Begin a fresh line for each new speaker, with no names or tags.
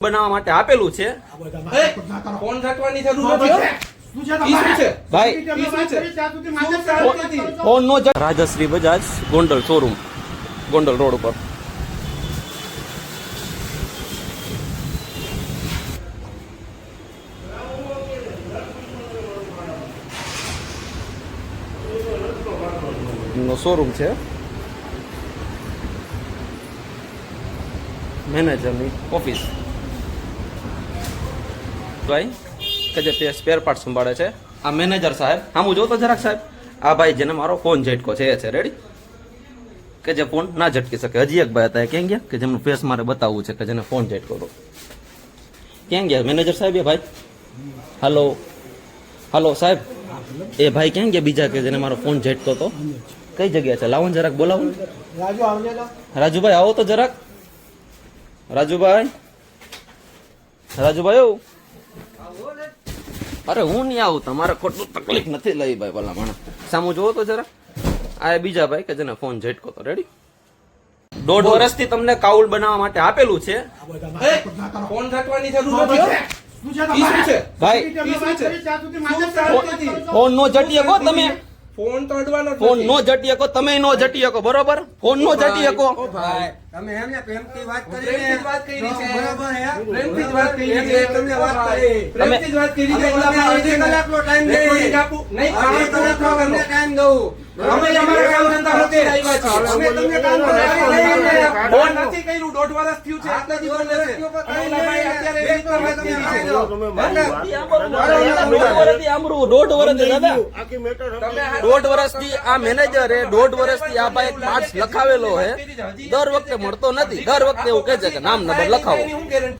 બનાવવા માટે આપેલું છે
ફોન રાખવાની જરૂર નથી
ભાઈ ફોન નો રાજશ્રી બજાજ ગોંડલ શોરૂમ ગોંડલ રોડ ઉપર નો શોરૂમ છે મેનેજરની ઓફિસ ભાઈ કે જે સ્પેર પાર્ટ સંભાળે છે આ મેનેજર સાહેબ હું જોતો જરાક સાહેબ આ ભાઈ જેને મારો ફોન ઝટકો છે એ છે રેડી કે જે ફોન ના ઝટકી શકે હજી એક ભાઈ હતા ક્યાં ગયા કે જેમનું ફેસ મારે બતાવવું છે કે જેને ફોન ઝટકો હતો ક્યાં ગયા મેનેજર સાહેબ એ ભાઈ હાલો હાલો સાહેબ એ ભાઈ ક્યાં ગયા બીજા કે જેને મારો ફોન ઝટકો હતો કઈ જગ્યા છે લાવો ને જરાક બોલાવો રાજુભાઈ આવો તો જરાક રાજુભાઈ રાજુભાઈ અરે હું નહીં આવું તમારે ખોટું તકલીફ નથી લઈ ભાઈ ભલા મને સામું જોવો તો જરા આ બીજા ભાઈ કે જેને ફોન ઝટકો તો રેડી 1.5 વર્ષથી તમને કાઉલ બનાવવા માટે આપેલું છે
ફોન રાખવાની જરૂર નથી
ભાઈ ફોન નો ઝટી શકો તમે
ફોન તો અડવાનો
ફોન નો ઝટી શકો તમે નો ઝટી શકો બરોબર ફોન નો ઝટી શકો
તમે એમને પ્રેમથી વાત
પ્રેમથી જ વાત કરી છે
બરાબર હે
પ્રેમથી જ વાત કરી છે
તમને વાત કરી
પ્રેમથી જ વાત કરી છે
કલાકનો ટાઈમ દે
નહીં
કલાકનો અમને ટાઈમ દઉં
અમે અમારા કામ ધંધા નથી આવ્યા છે
અમે તમને કામ
ફોન નથી કર્યું 1.5 વર્ષ થયું છે આટલા દિવસ છે અને ભાઈ અત્યારે એક વાત કરી છે
1.5 વર્ષથી આ મેનેજરે 1.5 વર્ષથી આ ભાઈ પાર્ટ્સ લખાવેલો હે દર વખતે મળતો નથી દર વખતે એવું કહે છે કે નામ નંબર લખાવો